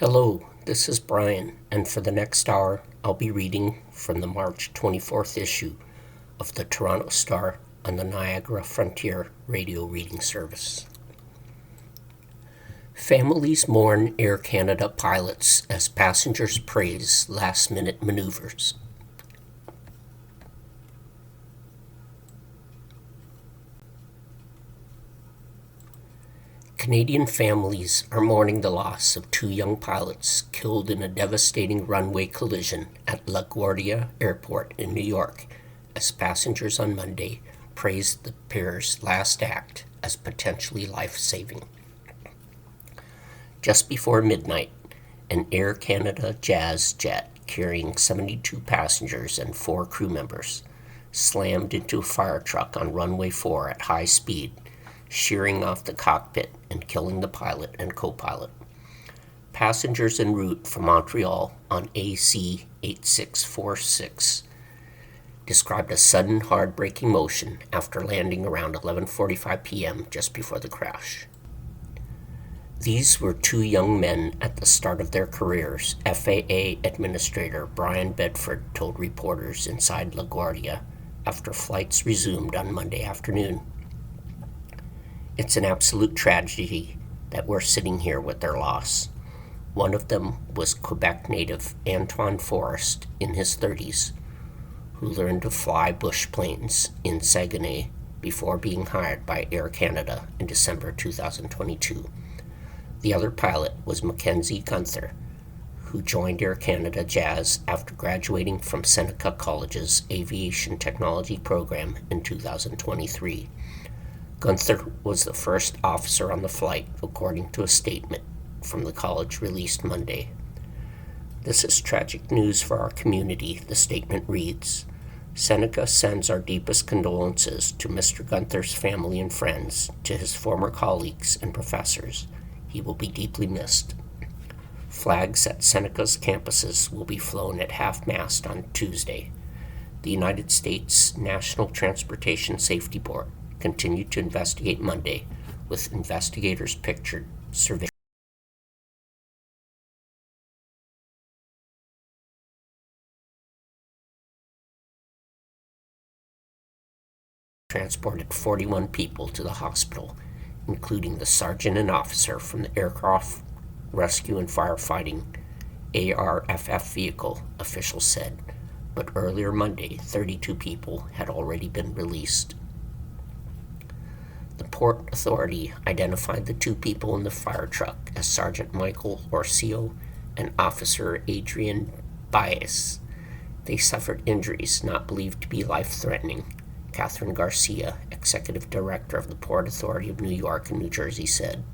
Hello, this is Brian, and for the next hour, I'll be reading from the March 24th issue of the Toronto Star on the Niagara Frontier radio reading service. Families mourn Air Canada pilots as passengers praise last-minute maneuvers. Canadian families are mourning the loss of two young pilots killed in a devastating runway collision at LaGuardia Airport in New York, as passengers on Monday praised the pair's last act as potentially life-saving. Just before midnight, an Air Canada Jazz jet carrying 72 passengers and 4 crew members slammed into a fire truck on runway 4 at high speed, shearing off the cockpit and killing the pilot and co-pilot. Passengers en route from Montreal on AC 8646 described a sudden, hard-braking motion after landing around 11:45 p.m. just before the crash. These were two young men at the start of their careers, FAA Administrator Brian Bedford told reporters inside LaGuardia after flights resumed on Monday afternoon. It's an absolute tragedy that we're sitting here with their loss. One of them was Quebec native Antoine Forrest in his 30s, who learned to fly bush planes in Saguenay before being hired by Air Canada in December 2022. The other pilot was Mackenzie Gunther, who joined Air Canada Jazz after graduating from Seneca College's Aviation Technology program in 2023. Gunther was the first officer on the flight, according to a statement from the college released Monday. "This is tragic news for our community," the statement reads. "Seneca sends our deepest condolences to Mr. Gunther's family and friends, to his former colleagues and professors. He will be deeply missed." Flags at Seneca's campuses will be flown at half-mast on Tuesday. The United States National Transportation Safety Board continued to investigate Monday, with investigators pictured surveilling transported 41 people to the hospital, including the sergeant and officer from the Aircraft Rescue and Firefighting ARFF vehicle, officials said. But earlier Monday, 32 people had already been released. The Port Authority identified the two people in the fire truck as Sergeant Michael Orcio and Officer Adrian Baez. They suffered injuries not believed to be life-threatening, Catherine Garcia, Executive Director of the Port Authority of New York and New Jersey, said.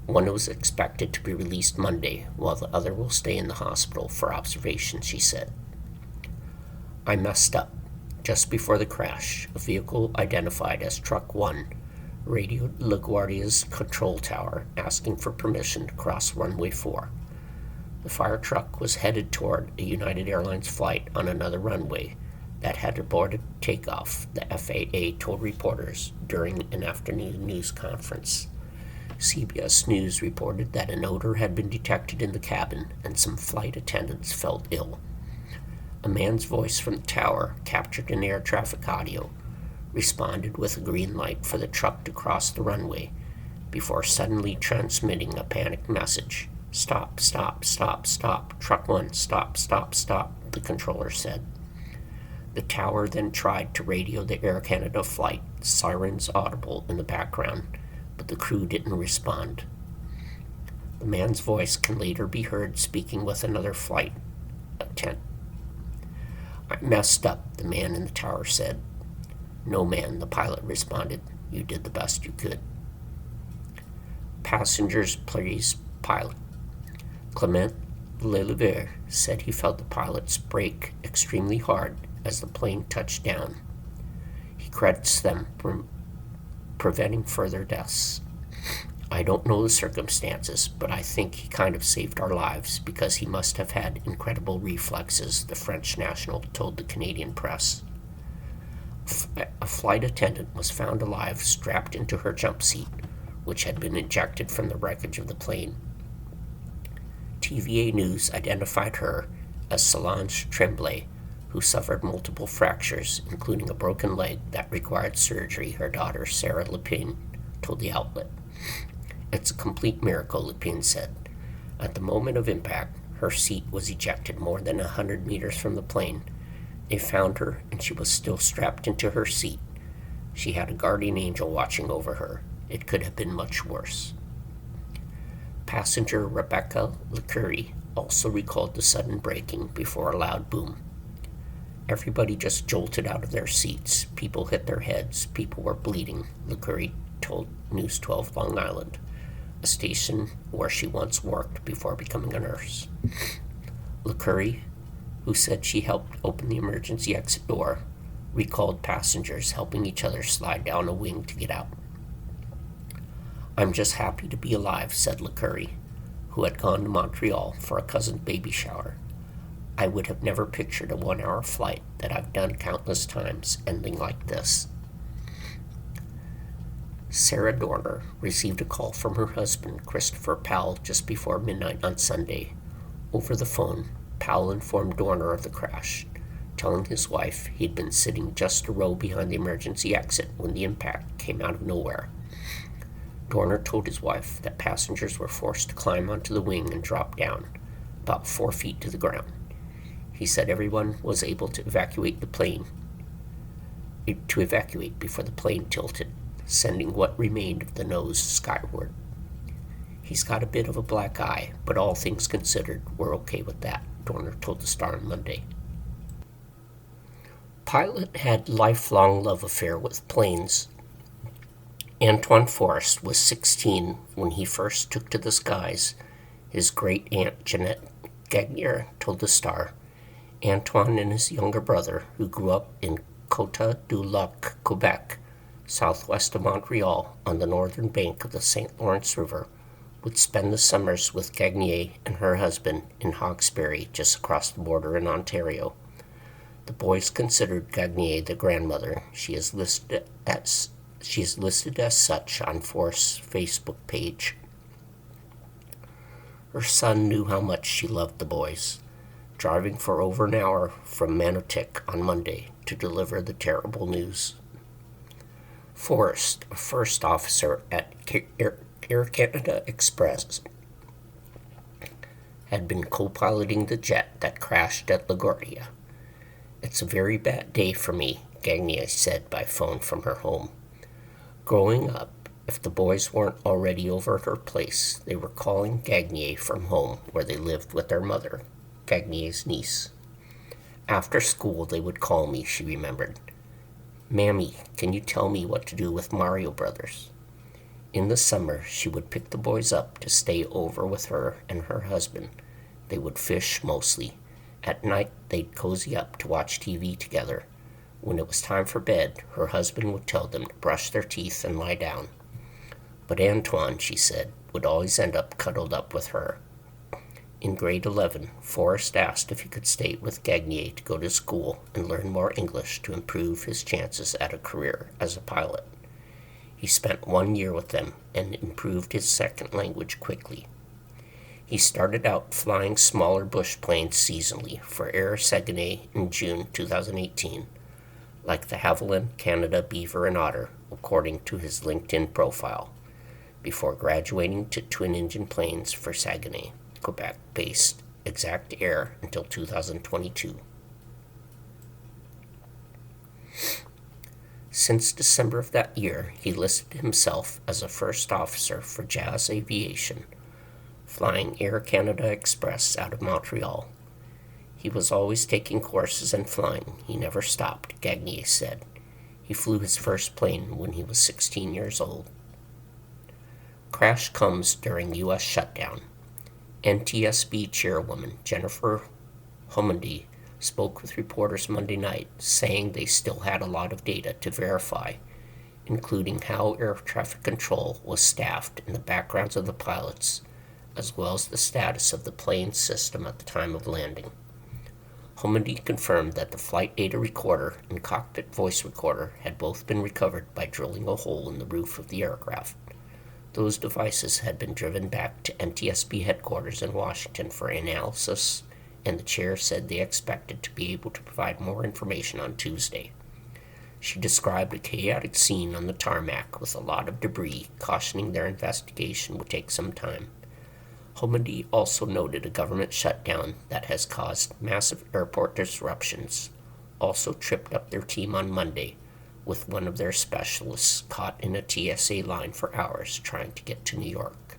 One was expected to be released Monday, while the other will stay in the hospital for observation, she said. "I messed up. Just before the crash, a vehicle identified as Truck 1 radioed LaGuardia's control tower asking for permission to cross runway 4. The fire truck was headed toward a United Airlines flight on another runway that had aborted takeoff, the FAA told reporters during an afternoon news conference. CBS News reported that an odor had been detected in the cabin and some flight attendants felt ill. A man's voice from the tower, captured in air traffic audio, responded with a green light for the truck to cross the runway before suddenly transmitting a panicked message. "Stop, stop, stop, stop. Truck 1, stop, stop, stop," the controller said. The tower then tried to radio the Air Canada flight, sirens audible in the background, but the crew didn't respond. The man's voice can later be heard speaking with another flight attendant. "I messed up," the man in the tower said. "No, man," the pilot responded. "You did the best you could." Passengers praise pilot. Clement Leliver said he felt the pilots brake extremely hard as the plane touched down. He credits them for preventing further deaths. "I don't know the circumstances, but I think he kind of saved our lives because he must have had incredible reflexes," the French national told the Canadian press. A flight attendant was found alive strapped into her jump seat, which had been ejected from the wreckage of the plane. TVA News identified her as Solange Tremblay, who suffered multiple fractures, including a broken leg that required surgery, her daughter Sarah Lepine told the outlet. It's a complete miracle, Lepine said. At the moment of impact, her seat was ejected more than 100 meters from the plane. They found her, and she was still strapped into her seat. She had a guardian angel watching over her. It could have been much worse. Passenger Rebecca LeCurry also recalled the sudden braking before a loud boom. Everybody just jolted out of their seats. People hit their heads. People were bleeding, LeCurry told News 12 Long Island, a station where she once worked before becoming a nurse. LeCurry, who said she helped open the emergency exit door, recalled passengers helping each other slide down a wing to get out. I'm just happy to be alive, said LeCurry, who had gone to Montreal for a cousin's baby shower. I would have never pictured a 1-hour flight that I've done countless times ending like this. Sarah Dorner received a call from her husband, Christopher Powell, just before midnight on Sunday. Over the phone, Powell informed Dorner of the crash, telling his wife he'd been sitting just a row behind the emergency exit when the impact came out of nowhere. Dorner told his wife that passengers were forced to climb onto the wing and drop down, about 4 feet to the ground. He said everyone was able to evacuate before the plane tilted, sending what remained of the nose skyward. He's got a bit of a black eye, but all things considered, we're okay with that, Dorner told the Star on Monday. Pilot had lifelong love affair with planes. Antoine Forrest was 16 when he first took to the skies. His great-aunt Jeanette Gagnier told the Star. Antoine and his younger brother, who grew up in Côte-du-Lac, Quebec, southwest of Montreal on the northern bank of the St. Lawrence River, would spend the summers with Gagnier and her husband in Hawkesbury, just across the border in Ontario. The boys considered Gagnier the grandmother. She is listed as such on Forrest's Facebook page. Her son knew how much she loved the boys, driving for over an hour from Manotick on Monday to deliver the terrible news. Forrest, a first officer at Air Canada Express, had been co-piloting the jet that crashed at LaGuardia. It's a very bad day for me, Gagnier said by phone from her home. Growing up, if the boys weren't already over at her place, they were calling Gagnier from home where they lived with their mother, Gagnier's niece. After school, they would call me, she remembered. Mammy, can you tell me what to do with Mario Brothers? In the summer, she would pick the boys up to stay over with her and her husband. They would fish mostly. At night, they'd cozy up to watch TV together. When it was time for bed, her husband would tell them to brush their teeth and lie down. But Antoine, she said, would always end up cuddled up with her. In grade 11, Forrest asked if he could stay with Gagnier to go to school and learn more English to improve his chances at a career as a pilot. He spent 1 year with them and improved his second language quickly. He started out flying smaller bush planes seasonally for Air Saguenay in June 2018, like the Havilland, Canada, Beaver, and Otter, according to his LinkedIn profile, before graduating to twin-engine planes for Saguenay, Quebec-based Exact Air until 2022. Since December of that year, he listed himself as a first officer for Jazz Aviation, flying Air Canada Express out of Montreal. He was always taking courses and flying. He never stopped, Gagnier said. He flew his first plane when he was 16 years old. Crash comes during U.S. shutdown. NTSB chairwoman Jennifer Homendy spoke with reporters Monday night, saying they still had a lot of data to verify, including how air traffic control was staffed and the backgrounds of the pilots, as well as the status of the plane system at the time of landing. Homendy confirmed that the flight data recorder and cockpit voice recorder had both been recovered by drilling a hole in the roof of the aircraft. Those devices had been driven back to NTSB headquarters in Washington for analysis, and the chair said they expected to be able to provide more information on Tuesday. She described a chaotic scene on the tarmac with a lot of debris, cautioning their investigation would take some time. Homendy also noted a government shutdown that has caused massive airport disruptions, also tripped up their team on Monday, with one of their specialists caught in a TSA line for hours trying to get to New York.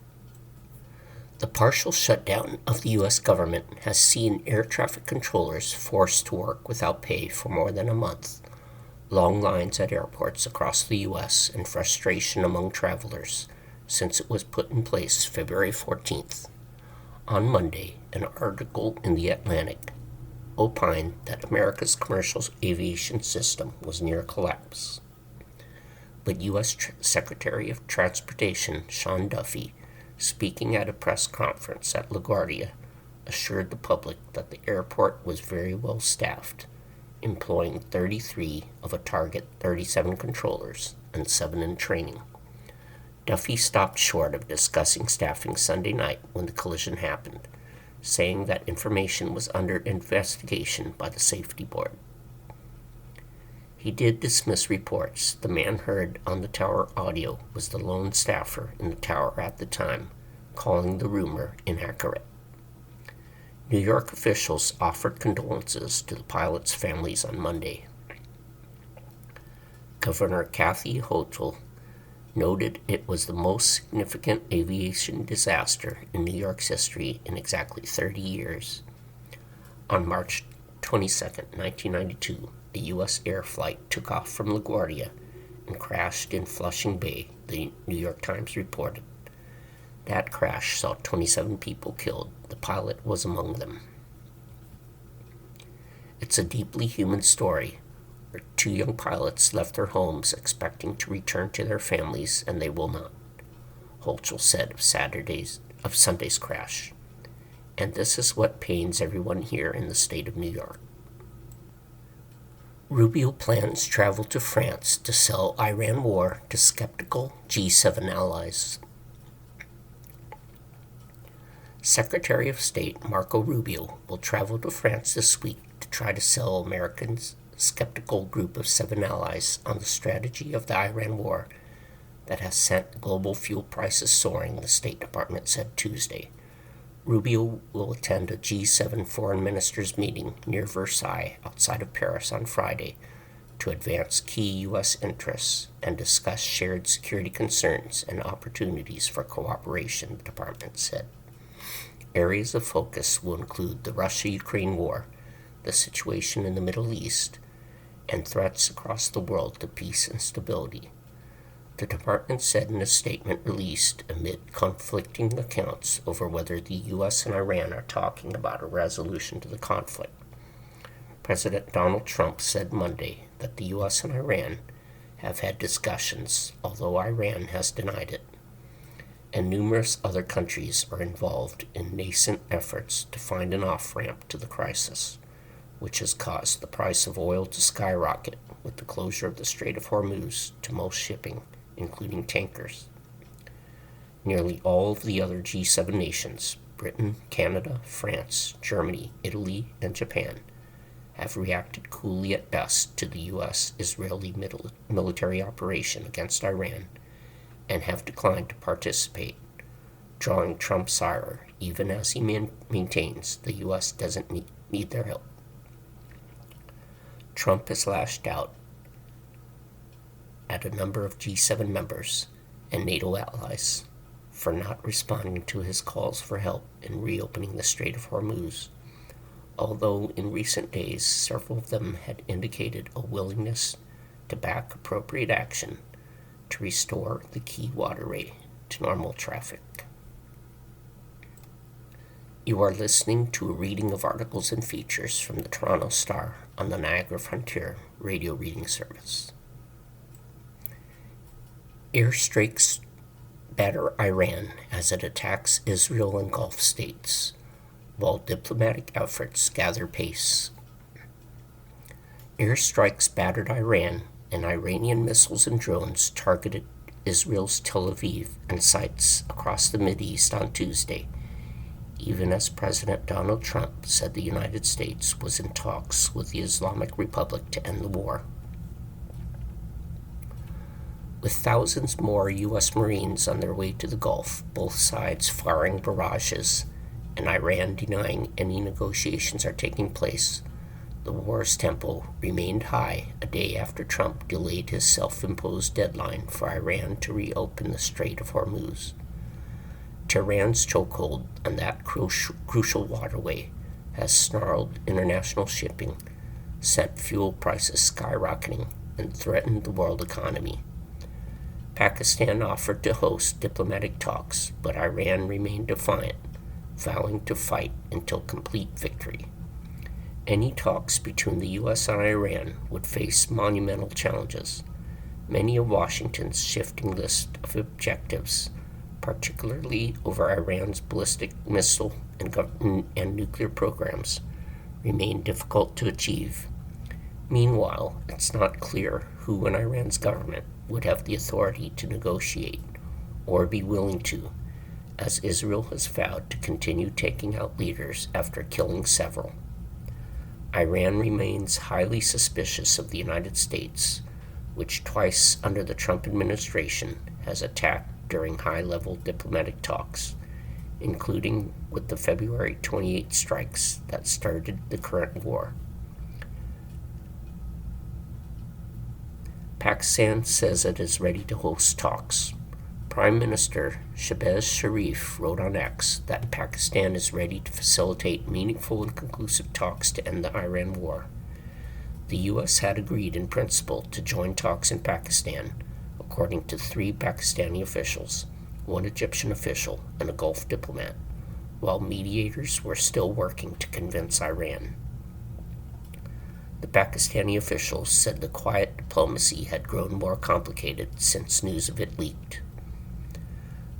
The partial shutdown of the U.S. government has seen air traffic controllers forced to work without pay for more than a month, long lines at airports across the U.S., and frustration among travelers since it was put in place February 14th. On Monday, an article in The Atlantic opined that America's commercial aviation system was near collapse. But U.S. Secretary of Transportation Sean Duffy, speaking at a press conference at LaGuardia, assured the public that the airport was very well staffed, employing 33 of a target 37 controllers and 7 in training. Duffy stopped short of discussing staffing Sunday night when the collision happened, saying that information was under investigation by the safety board. He did dismiss reports the man heard on the tower audio was the lone staffer in the tower at the time, calling the rumor inaccurate. New York officials offered condolences to the pilots' families on Monday. Governor Kathy Hochul noted it was the most significant aviation disaster in New York's history in exactly 30 years. On March 22, 1992, a U.S. air flight took off from LaGuardia and crashed in Flushing Bay, the New York Times reported. That crash saw 27 people killed. The pilot was among them. It's a deeply human story, where 2 young pilots left their homes expecting to return to their families, and they will not, Hochul said of Sunday's crash. And this is what pains everyone here in the state of New York. Rubio plans travel to France to sell Iran war to skeptical G7 allies. Secretary of State Marco Rubio will travel to France this week to try to sell Americans' skeptical group of 7 allies on the strategy of the Iran war that has sent global fuel prices soaring, the State Department said Tuesday. Rubio will attend a G7 foreign ministers meeting near Versailles outside of Paris on Friday to advance key U.S. interests and discuss shared security concerns and opportunities for cooperation, the department said. Areas of focus will include the Russia-Ukraine war, the situation in the Middle East, and threats across the world to peace and stability. The department said in a statement released amid conflicting accounts over whether the U.S. and Iran are talking about a resolution to the conflict. President Donald Trump said Monday that the U.S. and Iran have had discussions, although Iran has denied it, and numerous other countries are involved in nascent efforts to find an off-ramp to the crisis, which has caused the price of oil to skyrocket with the closure of the Strait of Hormuz to most shipping, including tankers. Nearly all of the other G7 nations, Britain, Canada, France, Germany, Italy, and Japan, have reacted coolly at best to the U.S.-Israeli military operation against Iran and have declined to participate, drawing Trump's ire even as he maintains the U.S. doesn't need their help. Trump has lashed out at a number of G7 members and NATO allies for not responding to his calls for help in reopening the Strait of Hormuz, although in recent days several of them had indicated a willingness to back appropriate action to restore the key waterway to normal traffic. You are listening to a reading of articles and features from the Toronto Star on the Niagara Frontier radio reading service. Airstrikes batter Iran as it attacks Israel and Gulf states, while diplomatic efforts gather pace. Airstrikes battered Iran, and Iranian missiles and drones targeted Israel's Tel Aviv and sites across the Mideast on Tuesday, even as President Donald Trump said the United States was in talks with the Islamic Republic to end the war. With thousands more U.S. Marines on their way to the Gulf, both sides firing barrages, and Iran denying any negotiations are taking place, the war's tempo remained high a day after Trump delayed his self-imposed deadline for Iran to reopen the Strait of Hormuz. Tehran's chokehold on that crucial waterway has snarled international shipping, sent fuel prices skyrocketing, and threatened the world economy. Pakistan offered to host diplomatic talks, but Iran remained defiant, vowing to fight until complete victory. Any talks between the U.S. and Iran would face monumental challenges. Many of Washington's shifting list of objectives, particularly over Iran's ballistic missile and nuclear programs, remain difficult to achieve. Meanwhile, it's not clear who in Iran's government would have the authority to negotiate or be willing to, as Israel has vowed to continue taking out leaders after killing several. Iran remains highly suspicious of the United States, which twice under the Trump administration has attacked during high-level diplomatic talks, including with the February 28 strikes that started the current war. Pakistan says it is ready to host talks. Prime Minister Shehbaz Sharif wrote on X that Pakistan is ready to facilitate meaningful and conclusive talks to end the Iran war. The U.S. had agreed in principle to join talks in Pakistan, according to 3 Pakistani officials, 1 Egyptian official, and a Gulf diplomat, while mediators were still working to convince Iran. The Pakistani officials said the quiet diplomacy had grown more complicated since news of it leaked.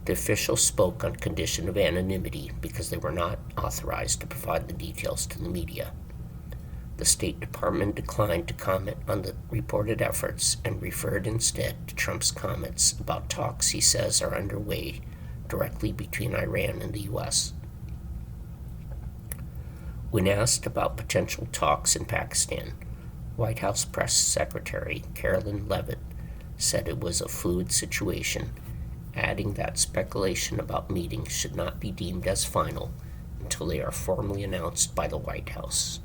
The officials spoke on condition of anonymity because they were not authorized to provide the details to the media. The State Department declined to comment on the reported efforts and referred instead to Trump's comments about talks he says are underway directly between Iran and the U.S. When asked about potential talks in Pakistan, White House Press Secretary Carolyn Leavitt said it was a fluid situation, adding that speculation about meetings should not be deemed as final until they are formally announced by the White House.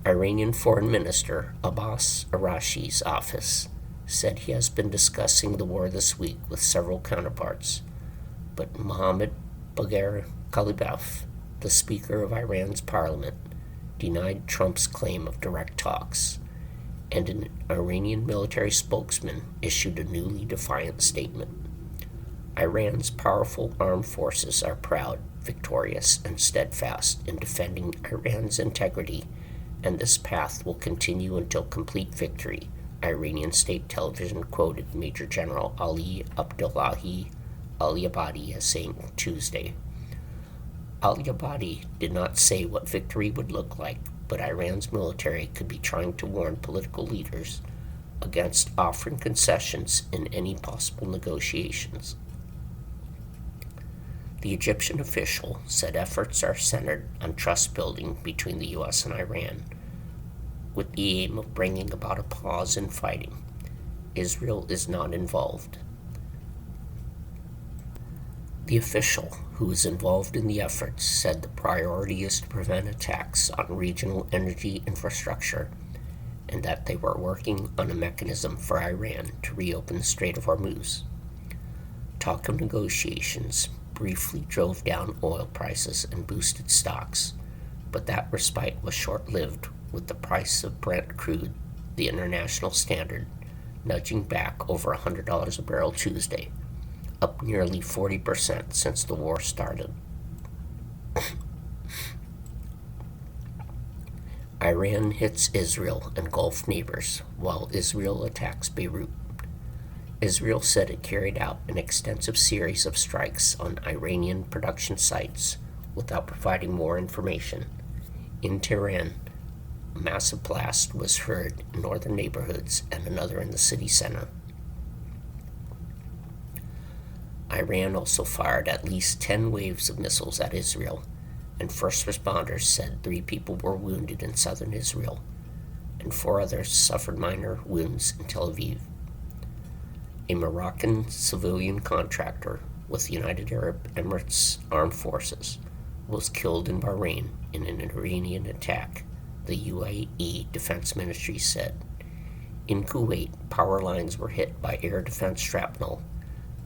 Iranian Foreign Minister Abbas Araghchi's office said he has been discussing the war this week with several counterparts, but Mohammad Bagher Ghalibaf, the Speaker of Iran's parliament, denied Trump's claim of direct talks, and an Iranian military spokesman issued a newly defiant statement. Iran's powerful armed forces are proud, victorious, and steadfast in defending Iran's integrity, and this path will continue until complete victory, Iranian state television quoted Major General Ali Abdullahi Ali-Abadi as saying Tuesday. Ali-Abadi did not say what victory would look like, but Iran's military could be trying to warn political leaders against offering concessions in any possible negotiations. The Egyptian official said efforts are centered on trust building between the U.S. and Iran, with the aim of bringing about a pause in fighting. Israel is not involved. The official who is involved in the efforts said the priority is to prevent attacks on regional energy infrastructure and that they were working on a mechanism for Iran to reopen the Strait of Hormuz. Talk of negotiations briefly drove down oil prices and boosted stocks, but that respite was short-lived, with the price of Brent crude, the international standard, nudging back over $100 a barrel Tuesday, up nearly 40% since the war started. Iran hits Israel and Gulf neighbors, while Israel attacks Beirut. Israel said it carried out an extensive series of strikes on Iranian production sites without providing more information. In Tehran, a massive blast was heard in northern neighborhoods and another in the city center. Iran also fired at least 10 waves of missiles at Israel, and first responders said 3 people were wounded in southern Israel, and 4 others suffered minor wounds in Tel Aviv. A Moroccan civilian contractor with the United Arab Emirates Armed Forces was killed in Bahrain in an Iranian attack, the UAE Defense Ministry said. In Kuwait, power lines were hit by air defense shrapnel,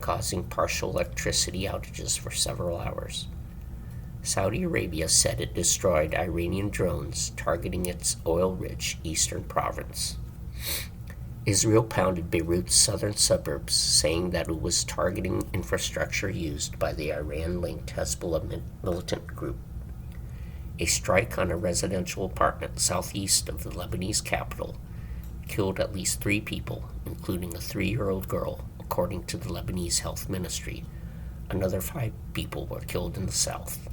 causing partial electricity outages for several hours. Saudi Arabia said it destroyed Iranian drones targeting its oil-rich eastern province. Israel pounded Beirut's southern suburbs, saying that it was targeting infrastructure used by the Iran-linked Hezbollah militant group. A strike on a residential apartment southeast of the Lebanese capital killed at least 3 people, including a 3-year-old girl, according to the Lebanese Health Ministry. Another 5 people were killed in the south.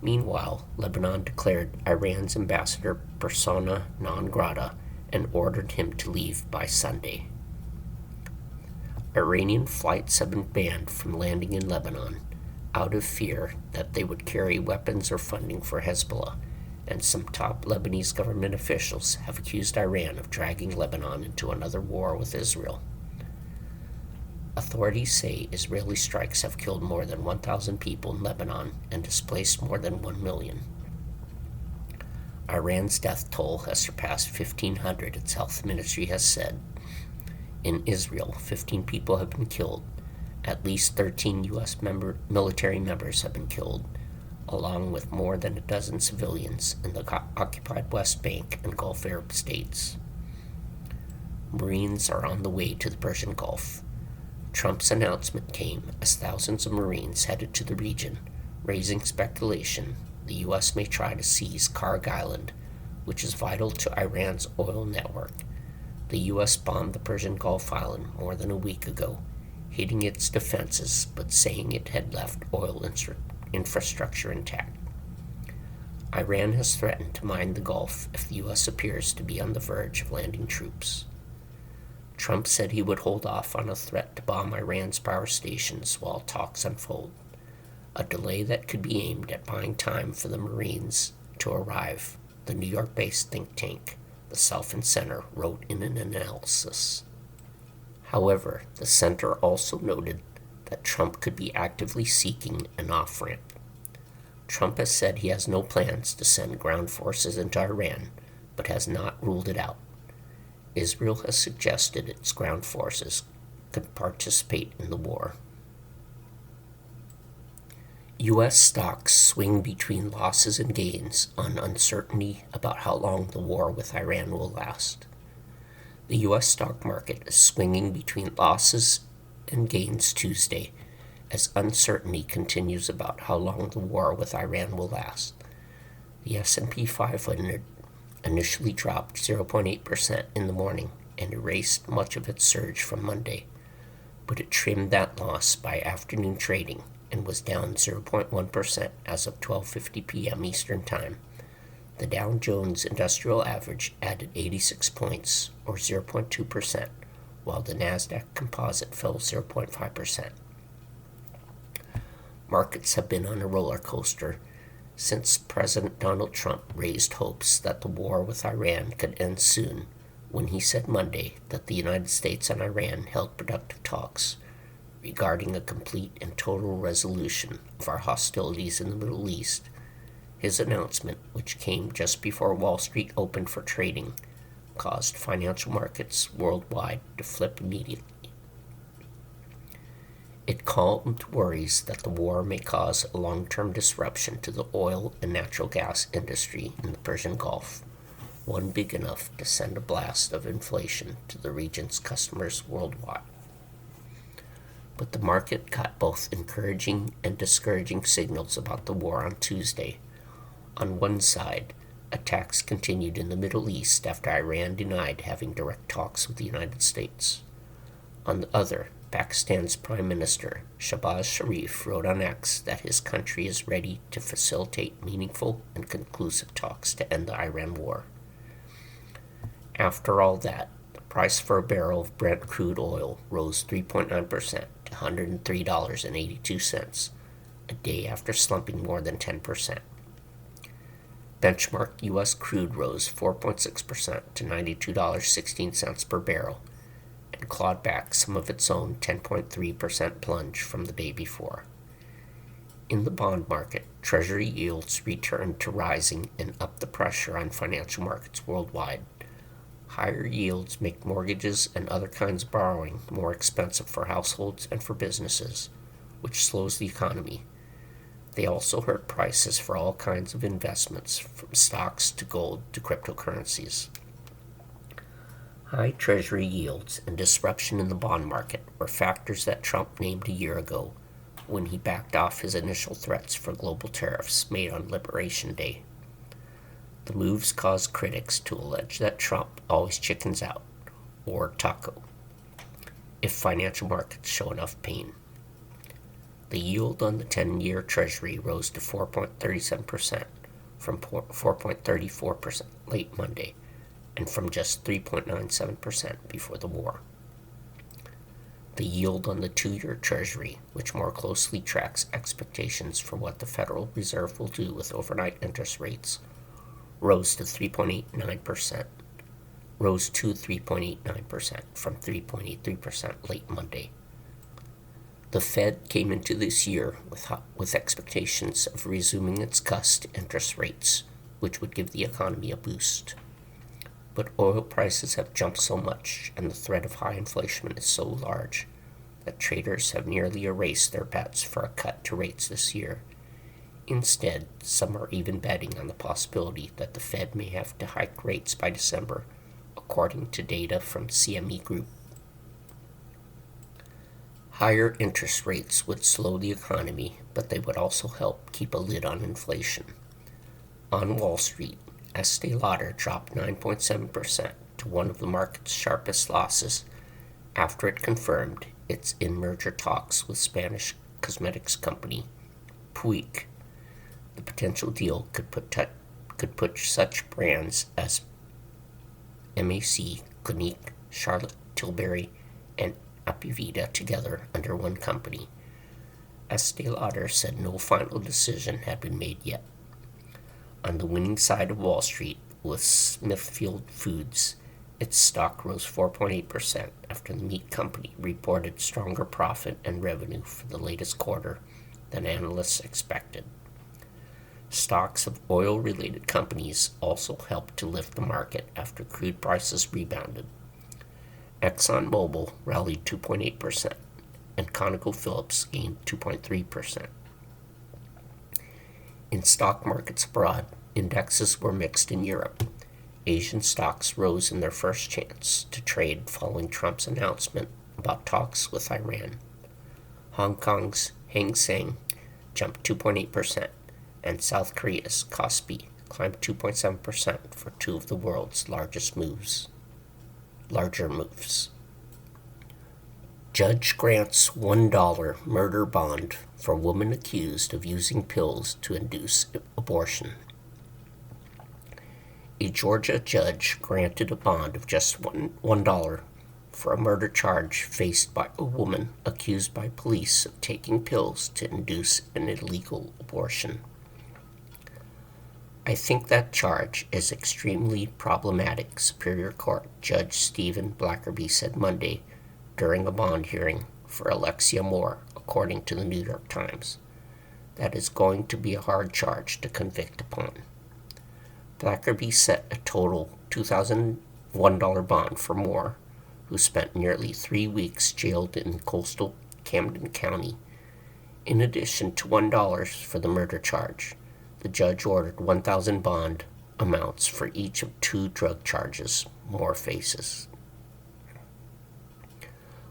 Meanwhile, Lebanon declared Iran's ambassador persona non grata and ordered him to leave by Sunday. Iranian flights have been banned from landing in Lebanon out of fear that they would carry weapons or funding for Hezbollah, and some top Lebanese government officials have accused Iran of dragging Lebanon into another war with Israel. Authorities say Israeli strikes have killed more than 1,000 people in Lebanon and displaced more than 1 million. Iran's death toll has surpassed 1,500, its health ministry has said. In Israel, 15 people have been killed. At least 13 U.S. military members have been killed, along with more than a dozen civilians in the occupied West Bank and Gulf Arab states. Marines are on the way to the Persian Gulf. Trump's announcement came as thousands of Marines headed to the region, raising speculation the U.S. may try to seize Karg Island, which is vital to Iran's oil network. The U.S. bombed the Persian Gulf island more than a week ago, hitting its defenses but saying it had left oil infrastructure intact. Iran has threatened to mine the Gulf if the U.S. appears to be on the verge of landing troops. Trump said he would hold off on a threat to bomb Iran's power stations while talks unfold, a delay that could be aimed at buying time for the Marines to arrive, the New York-based think tank, the Salfin Center, wrote in an analysis. However, the center also noted that Trump could be actively seeking an off-ramp. Trump has said he has no plans to send ground forces into Iran, but has not ruled it out. Israel has suggested its ground forces could participate in the war. U.S. stocks swing between losses and gains on uncertainty about how long the war with Iran will last. The U.S. stock market is swinging between losses and gains Tuesday as uncertainty continues about how long the war with Iran will last. The S&P 500 initially dropped 0.8% in the morning and erased much of its surge from Monday, but it trimmed that loss by afternoon trading and was down 0.1% as of 12:50 p.m. Eastern Time. The Dow Jones Industrial Average added 86 points, or 0.2%, while the Nasdaq Composite fell 0.5%. Markets have been on a roller coaster since President Donald Trump raised hopes that the war with Iran could end soon when he said Monday that the United States and Iran held productive talks regarding a complete and total resolution of our hostilities in the Middle East. His announcement, which came just before Wall Street opened for trading, caused financial markets worldwide to flip immediately. It calmed worries that the war may cause a long-term disruption to the oil and natural gas industry in the Persian Gulf, one big enough to send a blast of inflation to the region's customers worldwide. But the market got both encouraging and discouraging signals about the war on Tuesday. On one side, attacks continued in the Middle East after Iran denied having direct talks with the United States. On the other, Pakistan's Prime Minister Shahbaz Sharif wrote on X that his country is ready to facilitate meaningful and conclusive talks to end the Iran war. After all that, the price for a barrel of Brent crude oil rose 3.9% to $103.82, a day after slumping more than 10%. Benchmark U.S. crude rose 4.6% to $92.16 per barrel and clawed back some of its own 10.3% plunge from the day before. In the bond market, Treasury yields returned to rising and upped the pressure on financial markets worldwide. Higher yields make mortgages and other kinds of borrowing more expensive for households and for businesses, which slows the economy. They also hurt prices for all kinds of investments, from stocks to gold to cryptocurrencies. High Treasury yields and disruption in the bond market were factors that Trump named a year ago when he backed off his initial threats for global tariffs made on Liberation Day. The moves caused critics to allege that Trump always chickens out, or taco, if financial markets show enough pain. The yield on the 10-year Treasury rose to 4.37% from 4.34% late Monday, and from just 3.97% before the war. The yield on the 2-year Treasury, which more closely tracks expectations for what the Federal Reserve will do with overnight interest rates, rose to 3.89% from 3.83% late Monday. The Fed came into this year with expectations of resuming its cuts to interest rates, which would give the economy a boost. But oil prices have jumped so much, and the threat of high inflation is so large, that traders have nearly erased their bets for a cut to rates this year. Instead, some are even betting on the possibility that the Fed may have to hike rates by December, according to data from CME Group. Higher interest rates would slow the economy, but they would also help keep a lid on inflation. On Wall Street, Estee Lauder dropped 9.7% to one of the market's sharpest losses after it confirmed it's in merger talks with Spanish cosmetics company Puig. The potential deal could put such brands as MAC, Clinique, Charlotte Tilbury, and Apivita together under one company. Estee Lauder said no final decision had been made yet. On the winning side of Wall Street with Smithfield Foods, its stock rose 4.8% after the meat company reported stronger profit and revenue for the latest quarter than analysts expected. Stocks of oil-related companies also helped to lift the market after crude prices rebounded. ExxonMobil rallied 2.8%, and ConocoPhillips gained 2.3%. In stock markets abroad, indexes were mixed in Europe. Asian stocks rose in their first chance to trade following Trump's announcement about talks with Iran. Hong Kong's Hang Seng jumped 2.8%, and South Korea's Kospi climbed 2.7% for two of the world's larger moves. Judge grants $1 murder bond for woman accused of using pills to induce abortion. A Georgia judge granted a bond of just $1 for a murder charge faced by a woman accused by police of taking pills to induce an illegal abortion. I think that charge is extremely problematic, Superior Court Judge Stephen Blackerby said Monday during a bond hearing for Alexia Moore, according to the New York Times. That is going to be a hard charge to convict upon. Blackerby set a total $2,001 bond for Moore, who spent nearly 3 weeks jailed in coastal Camden County. In addition to $1 for the murder charge, the judge ordered 1,000 bond amounts for each of 2 drug charges Moore faces.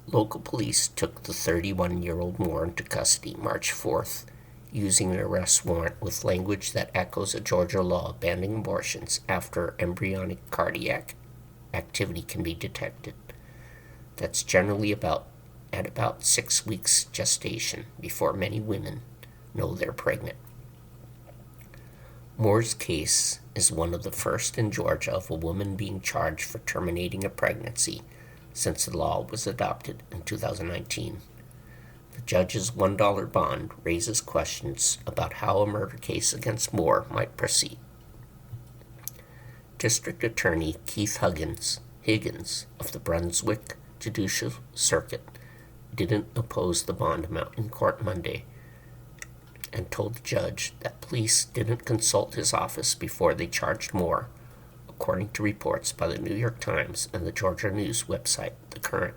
Local police took the 31-year-old Moore into custody March 4th, using an arrest warrant with language that echoes a Georgia law banning abortions after embryonic cardiac activity can be detected. That's generally at about 6 weeks gestation before many women know they're pregnant. Moore's case is one of the first in Georgia of a woman being charged for terminating a pregnancy since the law was adopted in 2019. The judge's $1 bond raises questions about how a murder case against Moore might proceed. District Attorney Keith Higgins of the Brunswick Judicial Circuit didn't oppose the bond amount in court Monday and told the judge that police didn't consult his office before they charged Moore, according to reports by the New York Times and the Georgia News website, The Current.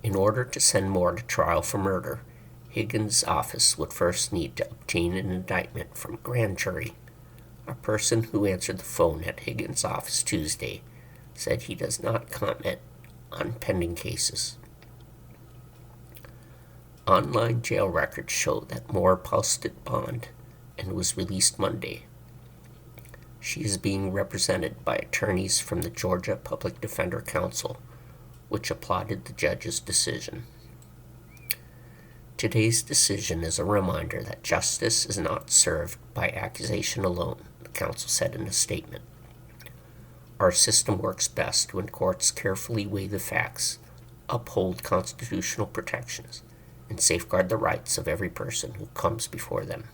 In order to send Moore to trial for murder, Higgins' office would first need to obtain an indictment from a grand jury. A person who answered the phone at Higgins' office Tuesday said he does not comment on pending cases. Online jail records show that Moore posted bond and was released Monday. She is being represented by attorneys from the Georgia Public Defender Council, which applauded the judge's decision. Today's decision is a reminder that justice is not served by accusation alone, the council said in a statement. Our system works best when courts carefully weigh the facts, uphold constitutional protections, and safeguard the rights of every person who comes before them.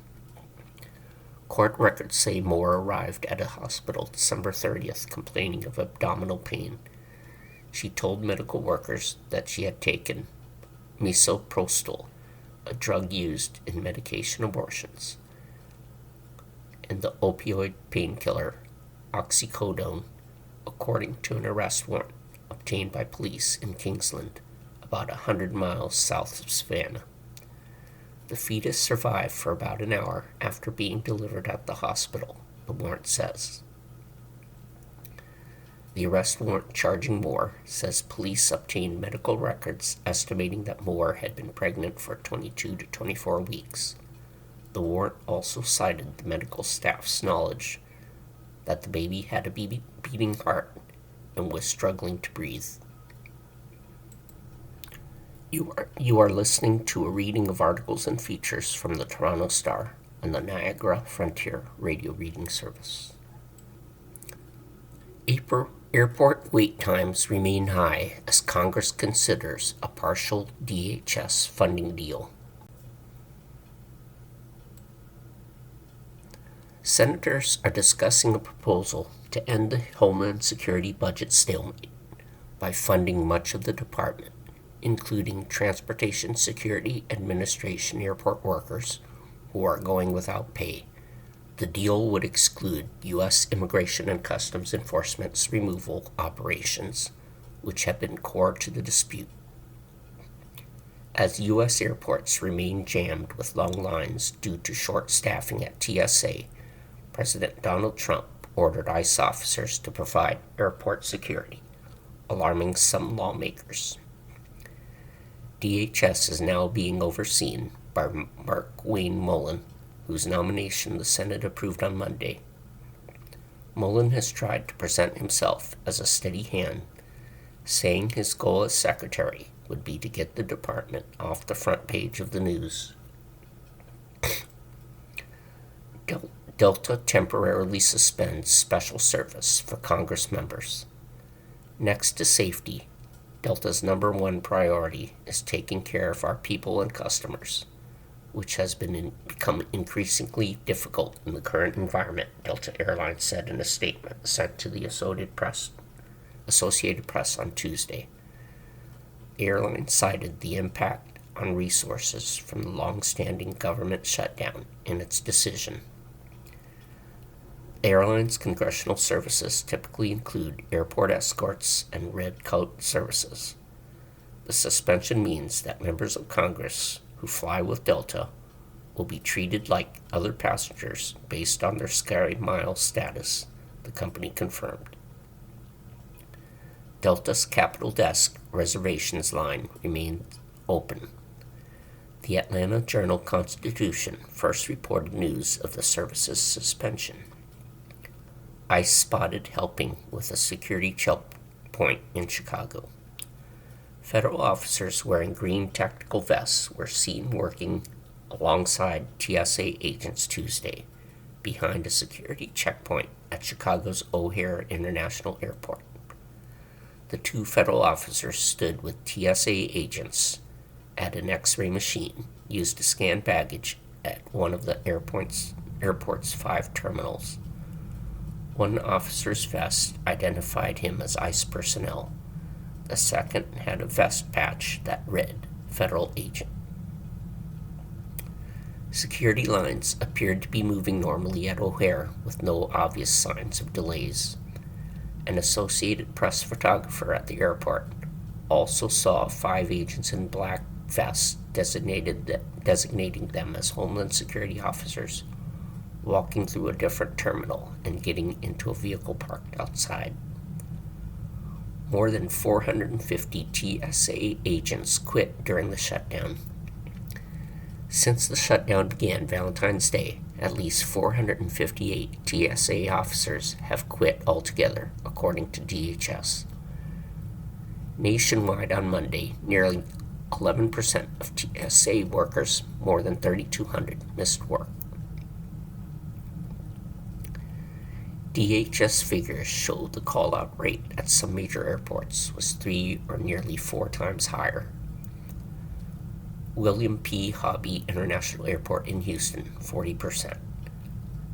Court records say Moore arrived at a hospital December 30th complaining of abdominal pain. She told medical workers that she had taken misoprostol, a drug used in medication abortions, and the opioid painkiller oxycodone, according to an arrest warrant obtained by police in Kingsland, about 100 miles south of Savannah. The fetus survived for about an hour after being delivered at the hospital, the warrant says. The arrest warrant charging Moore says police obtained medical records estimating that Moore had been pregnant for 22 to 24 weeks. The warrant also cited the medical staff's knowledge that the baby had a beating heart and was struggling to breathe. You are listening to a reading of articles and features from the Toronto Star and the Niagara Frontier Radio Reading Service. Airport wait times remain high as Congress considers a partial DHS funding deal. Senators are discussing a proposal to end the Homeland Security budget stalemate by funding much of the department, including Transportation Security Administration airport workers who are going without pay. The deal would exclude U.S. Immigration and Customs Enforcement's removal operations, which have been core to the dispute. As U.S. airports remain jammed with long lines due to short staffing at TSA, President Donald Trump ordered ICE officers to provide airport security, alarming some lawmakers. DHS is now being overseen by Markwayne Mullin, whose nomination the Senate approved on Monday. Mullin has tried to present himself as a steady hand, saying his goal as secretary would be to get the department off the front page of the news. Delta temporarily suspends special service for Congress members. Next to safety, Delta's number one priority is taking care of our people and customers, which has become increasingly difficult in the current environment, Delta Airlines said in a statement sent to the Associated Press on Tuesday. The airline cited the impact on resources from the long-standing government shutdown in its decision. Airlines' congressional services typically include airport escorts and red coat services. The suspension means that members of Congress who fly with Delta will be treated like other passengers based on their SkyMiles status, the company confirmed. Delta's Capital Desk reservations line remained open. The Atlanta Journal-Constitution first reported news of the service's suspension. ICE spotted helping with a security checkpoint in Chicago. Federal officers wearing green tactical vests were seen working alongside TSA agents Tuesday behind a security checkpoint at Chicago's O'Hare International Airport. The two federal officers stood with TSA agents at an X-ray machine used to scan baggage at one of the airport's 5 terminals. One officer's vest identified him as ICE personnel. The second had a vest patch that read Federal Agent. Security lines appeared to be moving normally at O'Hare with no obvious signs of delays. An Associated Press photographer at the airport also saw 5 agents in black vests designating them as Homeland Security officers walking through a different terminal and getting into a vehicle parked outside. More than 450 TSA agents quit during the shutdown. Since the shutdown began Valentine's Day, at least 458 TSA officers have quit altogether, according to DHS. Nationwide on Monday, nearly 11% of TSA workers, more than 3,200, missed work. DHS figures show the call-out rate at some major airports was 3 or nearly 4 times higher. William P. Hobby International Airport in Houston, 40%.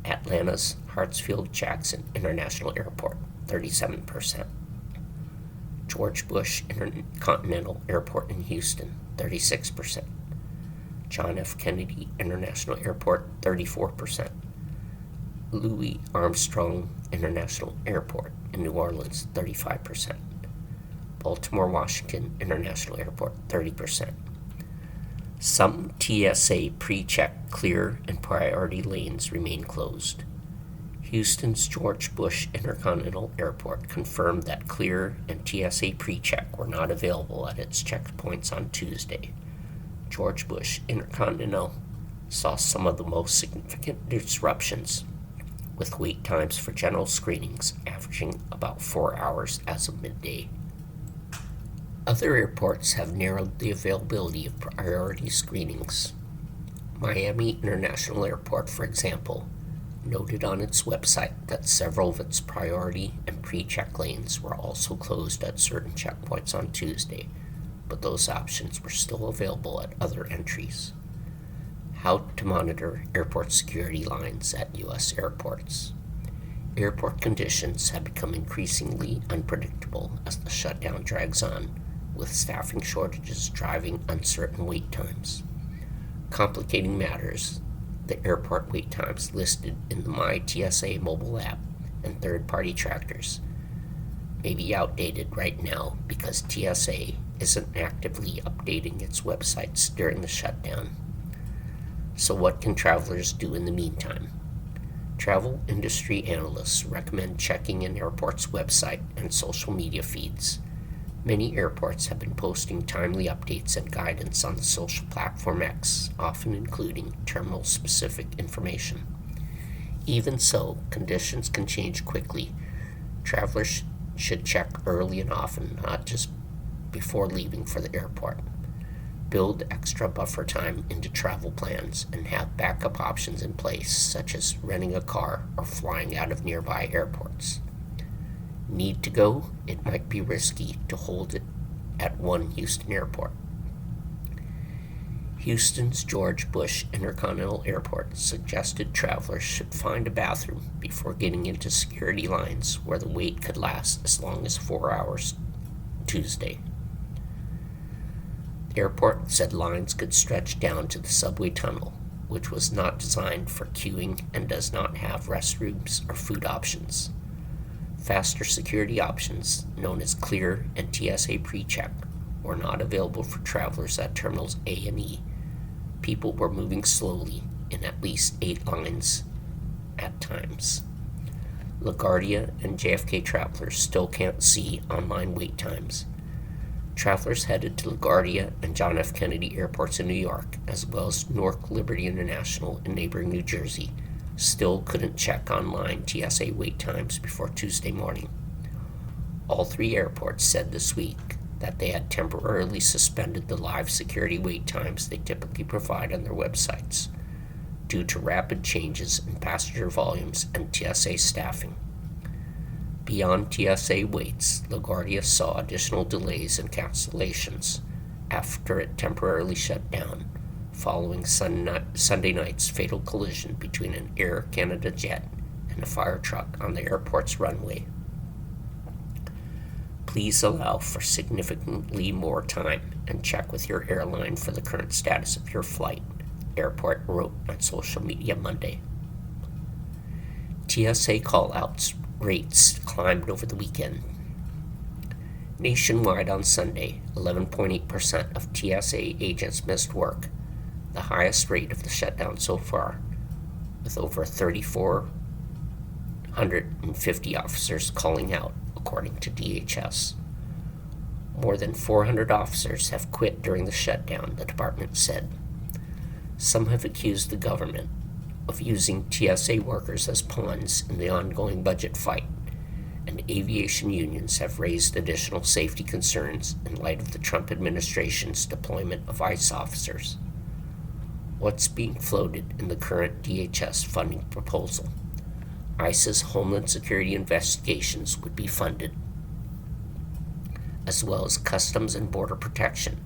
Atlanta's Hartsfield-Jackson International Airport, 37%. George Bush Intercontinental Airport in Houston, 36%. John F. Kennedy International Airport, 34%. Louis Armstrong International Airport in New Orleans, 35%. Baltimore-Washington International Airport, 30%. Some TSA pre-check, clear, and priority lanes remain closed. Houston's George Bush Intercontinental Airport confirmed that clear and TSA pre-check were not available at its checkpoints on Tuesday. George Bush Intercontinental saw some of the most significant disruptions, with wait times for general screenings averaging about 4 hours as of midday. Other airports have narrowed the availability of priority screenings. Miami International Airport, for example, noted on its website that several of its priority and pre-check lanes were also closed at certain checkpoints on Tuesday, but those options were still available at other entries. How to monitor airport security lines at U.S. airports. Airport conditions have become increasingly unpredictable as the shutdown drags on, with staffing shortages driving uncertain wait times. Complicating matters, the airport wait times listed in the MyTSA mobile app and third-party trackers may be outdated right now because TSA isn't actively updating its websites during the shutdown. So what can travelers do in the meantime? Travel industry analysts recommend checking an airport's website and social media feeds. Many airports have been posting timely updates and guidance on the social platform X, often including terminal-specific information. Even so, conditions can change quickly. Travelers should check early and often, not just before leaving for the airport. Build extra buffer time into travel plans and have backup options in place, such as renting a car or flying out of nearby airports. Need to go? It might be risky to hold it at one Houston airport. Houston's George Bush Intercontinental Airport suggested travelers should find a bathroom before getting into security lines where the wait could last as long as 4 hours Tuesday. The airport said lines could stretch down to the subway tunnel, which was not designed for queuing and does not have restrooms or food options. Faster security options, known as Clear and TSA PreCheck, were not available for travelers at Terminals A and E. People were moving slowly in at least 8 lines at times. LaGuardia and JFK travelers still can't see online wait times. Travelers headed to LaGuardia and John F. Kennedy airports in New York, as well as Newark Liberty International in neighboring New Jersey, still couldn't check online TSA wait times before Tuesday morning. All 3 airports said this week that they had temporarily suspended the live security wait times they typically provide on their websites due to rapid changes in passenger volumes and TSA staffing. Beyond TSA waits, LaGuardia saw additional delays and cancellations after it temporarily shut down following Sunday night's fatal collision between an Air Canada jet and a fire truck on the airport's runway. Please allow for significantly more time and check with your airline for the current status of your flight, airport wrote on social media Monday. TSA call-outs rates climbed over the weekend. Nationwide on Sunday, 11.8% of TSA agents missed work, the highest rate of the shutdown so far, with over 3,450 officers calling out, according to DHS. More than 400 officers have quit during the shutdown, the department said. Some have accused the government of using TSA workers as pawns in the ongoing budget fight, and aviation unions have raised additional safety concerns in light of the Trump administration's deployment of ICE officers. What's being floated in the current DHS funding proposal? ICE's Homeland Security investigations would be funded, as well as Customs and Border Protection,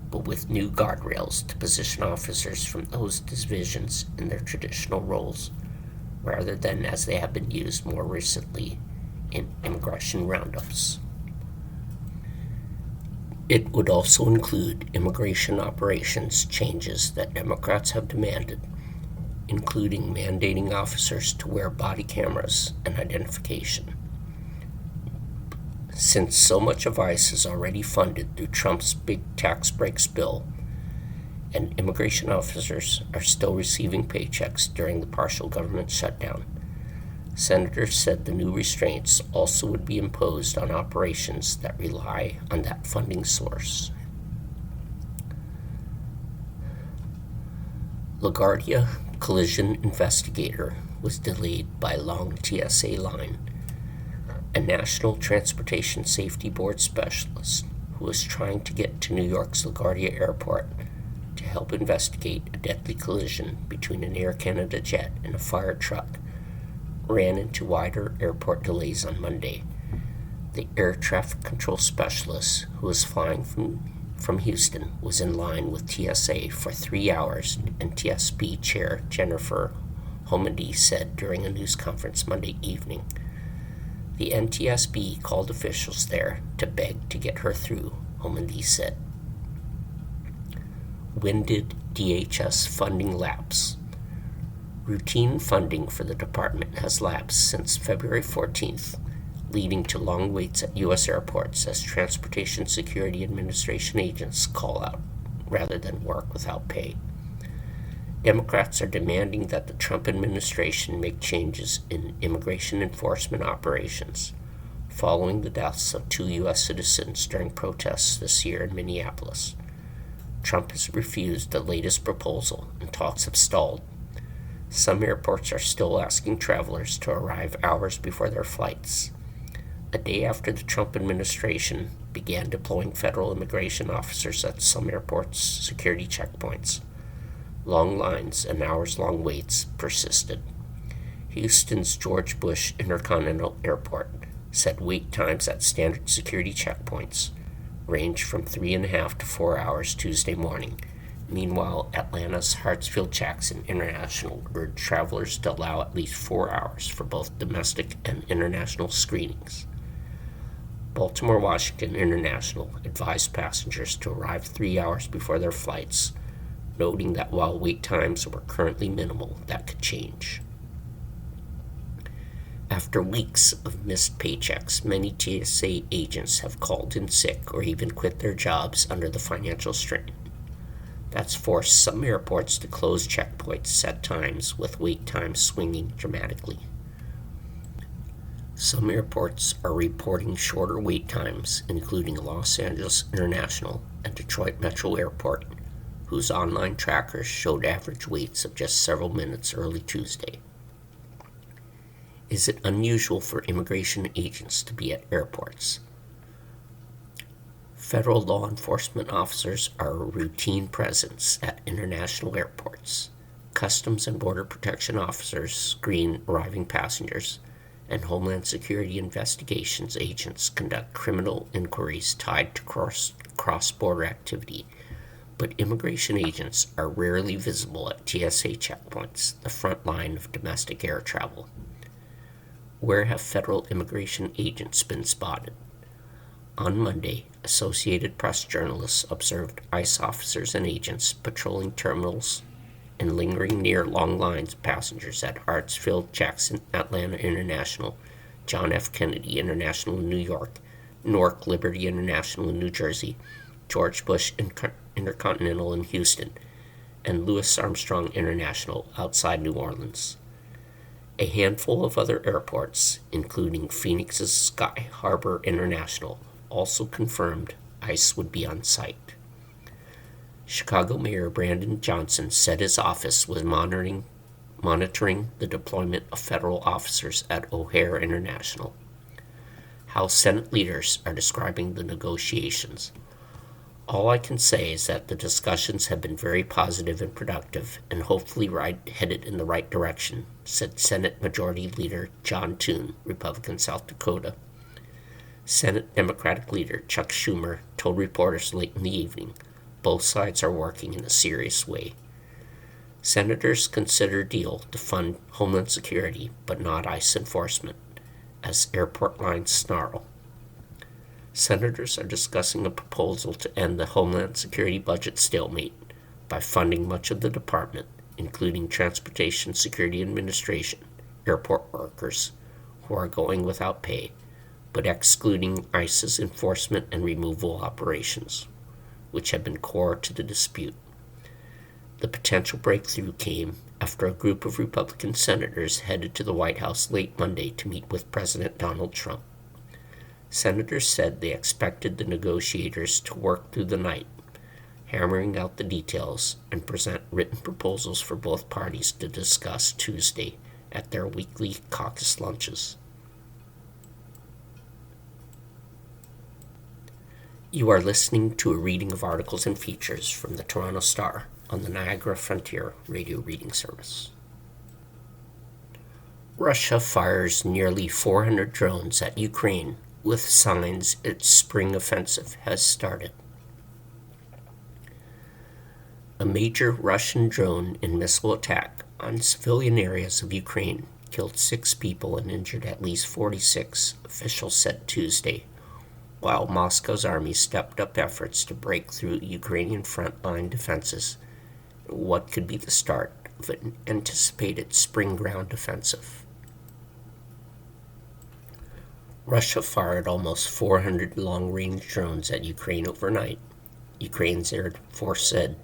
but with new guardrails to position officers from those divisions in their traditional roles, rather than as they have been used more recently in immigration roundups. It would also include immigration operations changes that Democrats have demanded, including mandating officers to wear body cameras and identification. Since so much of ICE is already funded through Trump's big tax breaks bill, and immigration officers are still receiving paychecks during the partial government shutdown, senators said the new restraints also would be imposed on operations that rely on that funding source. LaGuardia collision investigator was delayed by long TSA line. A National Transportation Safety Board specialist who was trying to get to New York's LaGuardia Airport to help investigate a deadly collision between an Air Canada jet and a fire truck ran into wider airport delays on Monday. The air traffic control specialist who was flying from Houston was in line with TSA for 3 hours, NTSB Chair Jennifer Homendy said during a news conference Monday evening. The NTSB called officials there to beg to get her through, Homendy said. When did DHS funding lapse? Routine funding for the department has lapsed since February 14th, leading to long waits at U.S. airports as Transportation Security Administration agents call out rather than work without pay. Democrats are demanding that the Trump administration make changes in immigration enforcement operations following the deaths of 2 U.S. citizens during protests this year in Minneapolis. Trump has refused the latest proposal and talks have stalled. Some airports are still asking travelers to arrive hours before their flights. A day after the Trump administration began deploying federal immigration officers at some airports' security checkpoints, long lines and hours-long waits persisted. Houston's George Bush Intercontinental Airport said wait times at standard security checkpoints ranged from 3.5 to 4 hours Tuesday morning. Meanwhile, Atlanta's Hartsfield-Jackson International urged travelers to allow at least 4 hours for both domestic and international screenings. Baltimore-Washington International advised passengers to arrive 3 hours before their flights, noting that while wait times were currently minimal, that could change. After weeks of missed paychecks, many TSA agents have called in sick or even quit their jobs under the financial strain. That's forced some airports to close checkpoints at times, with wait times swinging dramatically. Some airports are reporting shorter wait times, including Los Angeles International and Detroit Metro Airport, whose online trackers showed average waits of just several minutes early Tuesday. Is it unusual for immigration agents to be at airports? Federal law enforcement officers are a routine presence at international airports. Customs and Border Protection officers screen arriving passengers, and Homeland Security investigations agents conduct criminal inquiries tied to cross-border activity, but immigration agents are rarely visible at TSA checkpoints, the front line of domestic air travel. Where have federal immigration agents been spotted? On Monday, Associated Press journalists observed ICE officers and agents patrolling terminals and lingering near long lines of passengers at Hartsfield Jackson Atlanta International, John F. Kennedy International in New York, Newark Liberty International in New Jersey, George Bush Intercontinental in Houston, and Louis Armstrong International outside New Orleans. A handful of other airports, including Phoenix's Sky Harbor International, also confirmed ICE would be on site. Chicago Mayor Brandon Johnson said his office was monitoring the deployment of federal officers at O'Hare International. House Senate leaders are describing the negotiations. All I can say is that the discussions have been very positive and productive and hopefully headed in the right direction, said Senate Majority Leader John Thune, Republican, South Dakota. Senate Democratic Leader Chuck Schumer told reporters late in the evening both sides are working in a serious way. Senators consider a deal to fund Homeland Security, but not ICE enforcement, as airport lines snarl. Senators are discussing a proposal to end the Homeland Security budget stalemate by funding much of the department, including Transportation Security Administration, airport workers who are going without pay, but excluding ICE's enforcement and removal operations, which have been core to the dispute. The potential breakthrough came after a group of Republican senators headed to the White House late Monday to meet with President Donald Trump. Senators said they expected the negotiators to work through the night, hammering out the details and present written proposals for both parties to discuss Tuesday at their weekly caucus lunches. You are listening to a reading of articles and features from the Toronto Star on the Niagara Frontier Radio Reading Service. Russia fires nearly 400 drones at Ukraine with signs its spring offensive has started. A major Russian drone and missile attack on civilian areas of Ukraine killed 6 people and injured at least 46, officials said Tuesday, while Moscow's army stepped up efforts to break through Ukrainian front-line defenses, what could be the start of an anticipated spring ground offensive. Russia fired almost 400 long-range drones at Ukraine overnight, Ukraine's Air Force said,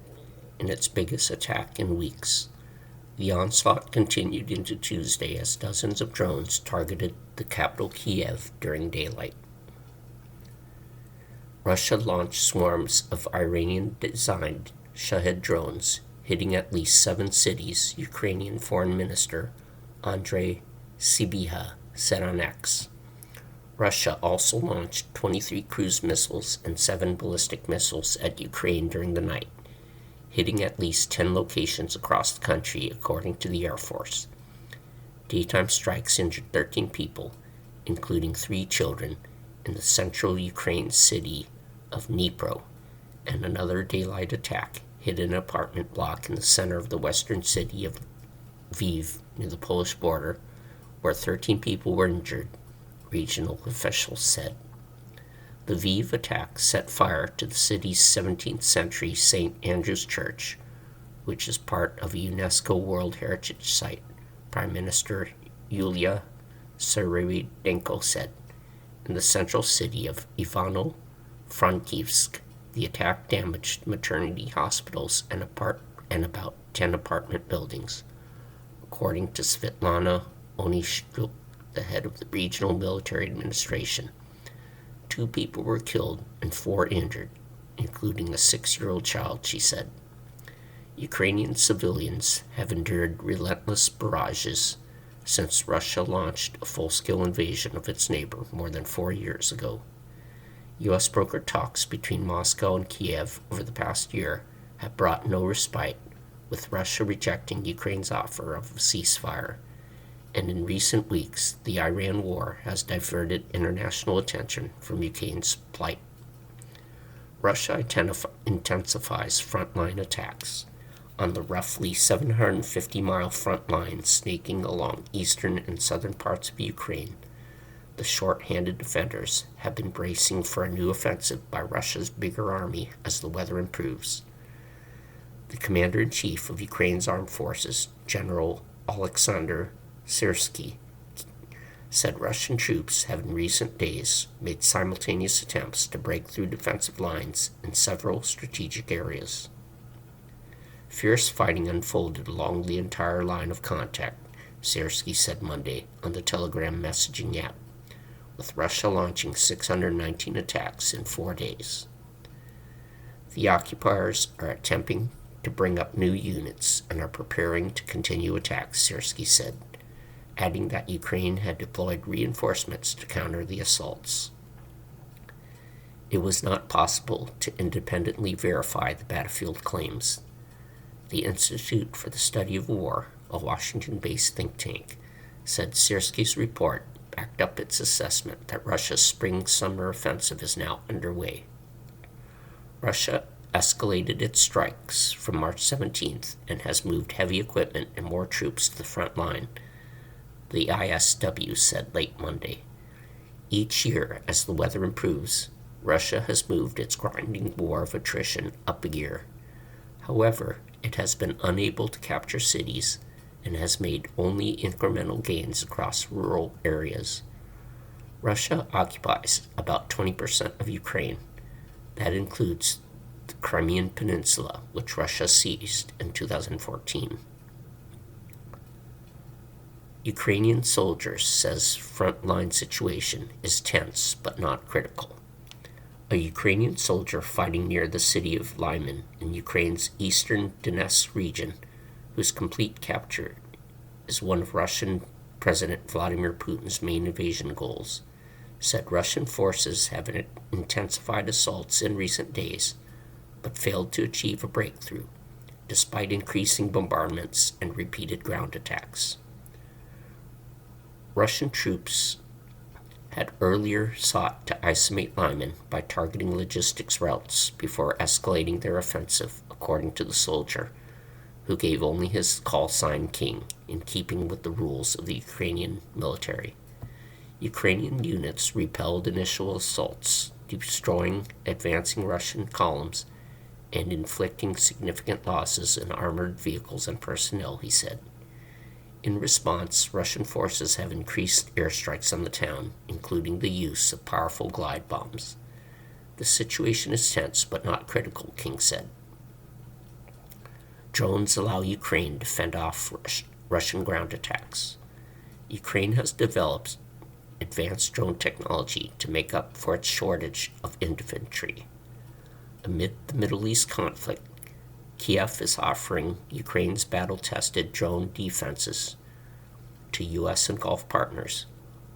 in its biggest attack in weeks. The onslaught continued into Tuesday as dozens of drones targeted the capital Kiev during daylight. Russia launched swarms of Iranian-designed Shahed drones, hitting at least 7 cities, Ukrainian Foreign Minister Andrei Sybiha said on X. Russia also launched 23 cruise missiles and 7 ballistic missiles at Ukraine during the night, hitting at least 10 locations across the country, according to the Air Force. Daytime strikes injured 13 people, including 3 children, in the central Ukraine city of Dnipro, and another daylight attack hit an apartment block in the center of the western city of Lviv near the Polish border, where 13 people were injured, regional officials said. The Lviv attack set fire to the city's 17th century St. Andrew's Church, which is part of a UNESCO World Heritage Site, Prime Minister Yulia Seredenko said. In the central city of Ivano-Frankivsk, the attack damaged maternity hospitals and about 10 apartment buildings, according to Svetlana Onishchuk, the head of the regional military administration. 2 people were killed and 4 injured, including a 6-year-old child, she said. Ukrainian civilians have endured relentless barrages since Russia launched a full-scale invasion of its neighbor more than 4 years ago. U.S. brokered talks between Moscow and Kiev over the past year have brought no respite, with Russia rejecting Ukraine's offer of a ceasefire. And in recent weeks, the Iran war has diverted international attention from Ukraine's plight. Russia intensifies frontline attacks on the roughly 750-mile front line snaking along eastern and southern parts of Ukraine. The short-handed defenders have been bracing for a new offensive by Russia's bigger army as the weather improves. The commander-in-chief of Ukraine's armed forces, General Alexander Syrsky, said Russian troops have in recent days made simultaneous attempts to break through defensive lines in several strategic areas. Fierce fighting unfolded along the entire line of contact, Syrsky said Monday on the Telegram messaging app, with Russia launching 619 attacks in 4 days. The occupiers are attempting to bring up new units and are preparing to continue attacks, Syrsky said, adding that Ukraine had deployed reinforcements to counter the assaults. It was not possible to independently verify the battlefield claims. The Institute for the Study of War, a Washington-based think tank, said Syrsky's report backed up its assessment that Russia's spring-summer offensive is now underway. Russia escalated its strikes from March 17th and has moved heavy equipment and more troops to the front line, the ISW said late Monday. Each year, as the weather improves, Russia has moved its grinding war of attrition up a gear. However, it has been unable to capture cities and has made only incremental gains across rural areas. Russia occupies about 20% of Ukraine. That includes the Crimean Peninsula, which Russia seized in 2014. Ukrainian soldiers says frontline situation is tense but not critical. A Ukrainian soldier fighting near the city of Lyman in Ukraine's eastern Donetsk region, whose complete capture is one of Russian President Vladimir Putin's main invasion goals, said Russian forces have intensified assaults in recent days, but failed to achieve a breakthrough, despite increasing bombardments and repeated ground attacks. Russian troops had earlier sought to isolate Lyman by targeting logistics routes before escalating their offensive, according to the soldier, who gave only his call sign King, in keeping with the rules of the Ukrainian military. Ukrainian units repelled initial assaults, destroying advancing Russian columns and inflicting significant losses in armored vehicles and personnel, he said. In response, Russian forces have increased airstrikes on the town, including the use of powerful glide bombs. The situation is tense but not critical, King said. Drones allow Ukraine to fend off Russian ground attacks. Ukraine has developed advanced drone technology to make up for its shortage of infantry. Amid the Middle East conflict, Kiev is offering Ukraine's battle-tested drone defenses to U.S. and Gulf partners,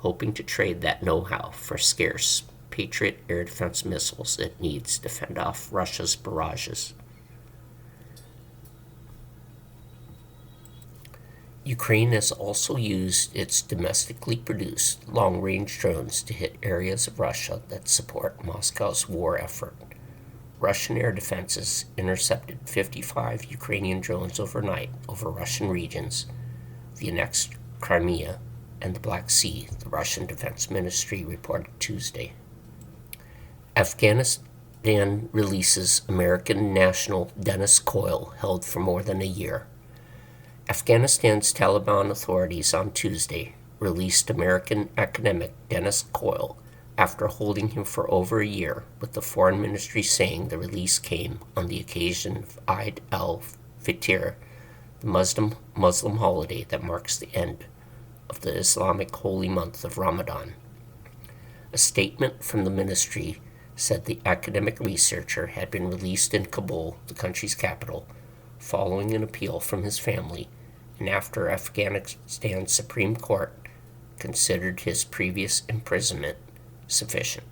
hoping to trade that know-how for scarce Patriot air defense missiles it needs to fend off Russia's barrages. Ukraine has also used its domestically produced long-range drones to hit areas of Russia that support Moscow's war effort. Russian air defenses intercepted 55 Ukrainian drones overnight over Russian regions, the annexed Crimea, and the Black Sea, the Russian Defense Ministry reported Tuesday. Afghanistan releases American national Dennis Coyle, held for more than a year. Afghanistan's Taliban authorities on Tuesday released American academic Dennis Coyle after holding him for over a year, with the foreign ministry saying the release came on the occasion of Eid al-Fitr, the Muslim holiday that marks the end of the Islamic holy month of Ramadan. A statement from the ministry said the academic researcher had been released in Kabul, the country's capital, following an appeal from his family and after Afghanistan's Supreme Court considered his previous imprisonment sufficient.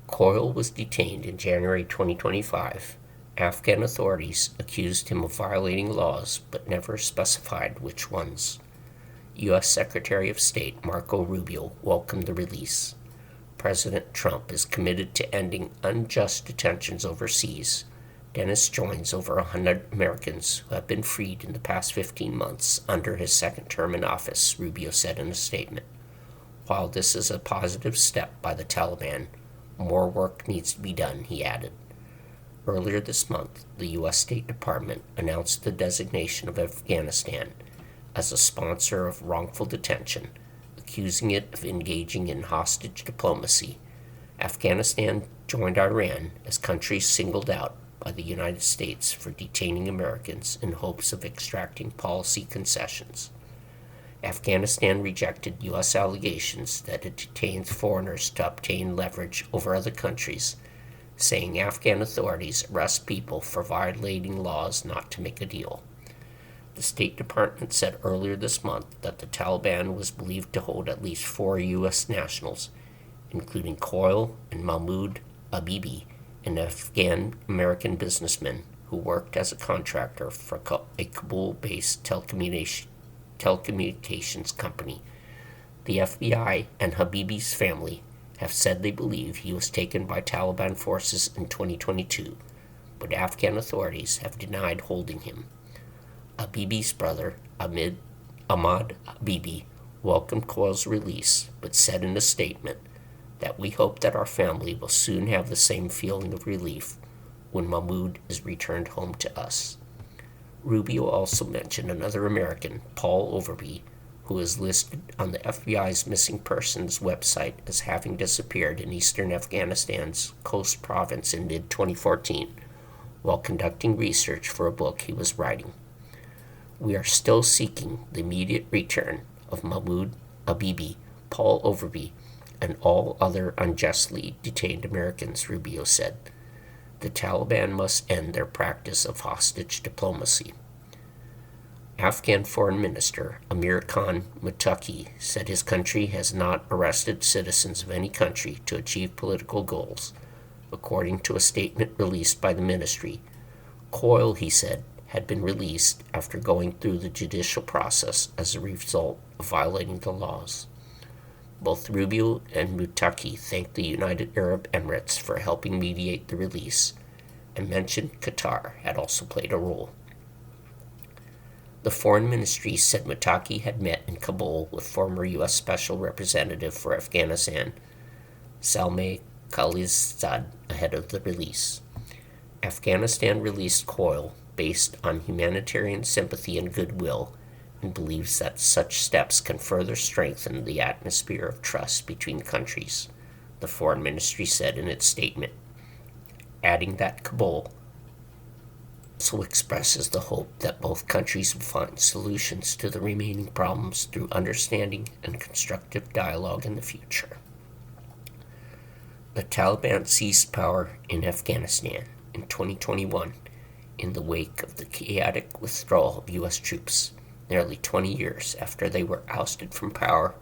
Coyle was detained in January 2025. Afghan authorities accused him of violating laws but never specified which ones. U.S. Secretary of State Marco Rubio welcomed the release. President Trump is committed to ending unjust detentions overseas, Dennis joins over 100 Americans who have been freed in the past 15 months under his second term in office, Rubio said in a statement. While this is a positive step by the Taliban, more work needs to be done, he added. Earlier this month, the U.S. State Department announced the designation of Afghanistan as a sponsor of wrongful detention, accusing it of engaging in hostage diplomacy. Afghanistan joined Iran as countries singled out by the United States for detaining Americans in hopes of extracting policy concessions. Afghanistan rejected U.S. allegations that it detains foreigners to obtain leverage over other countries, saying Afghan authorities arrest people for violating laws not to make a deal. The State Department said earlier this month that the Taliban was believed to hold at least 4 U.S. nationals, including Khoil and Mahmoud Habibi, an Afghan-American businessman who worked as a contractor for a Kabul-based telecommunications company. The FBI and Habibi's family have said they believe he was taken by Taliban forces in 2022, but Afghan authorities have denied holding him. Habibi's brother, Ahmad Habibi, welcomed Khoil's release, but said in a statement that we hope that our family will soon have the same feeling of relief when Mahmoud is returned home to us. Rubio also mentioned another American, Paul Overby, who is listed on the FBI's missing persons website as having disappeared in eastern Afghanistan's Khost province in mid-2014 while conducting research for a book he was writing. We are still seeking the immediate return of Mahmoud Habibi, Paul Overby, and all other unjustly detained Americans, Rubio said. The Taliban must end their practice of hostage diplomacy. Afghan Foreign Minister Amir Khan Muttaqi said his country has not arrested citizens of any country to achieve political goals, according to a statement released by the ministry. Khoil, he said, had been released after going through the judicial process as a result of violating the laws. Both Rubio and Muttaqi thanked the United Arab Emirates for helping mediate the release, and mentioned Qatar had also played a role. The Foreign Ministry said Muttaqi had met in Kabul with former U.S. Special Representative for Afghanistan, Zalmay Khalilzad, ahead of the release. Afghanistan released Khoil based on humanitarian sympathy and goodwill, and believes that such steps can further strengthen the atmosphere of trust between countries, the Foreign Ministry said in its statement, adding that Kabul also expresses the hope that both countries will find solutions to the remaining problems through understanding and constructive dialogue in the future. The Taliban seized power in Afghanistan in 2021 in the wake of the chaotic withdrawal of U.S. troops, nearly 20 years after they were ousted from power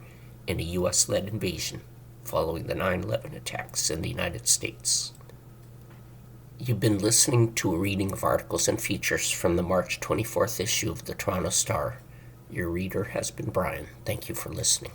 in a U.S.-led invasion following the 9/11 attacks in the United States. You've been listening to a reading of articles and features from the March 24th issue of the Toronto Star. Your reader has been Brian. Thank you for listening.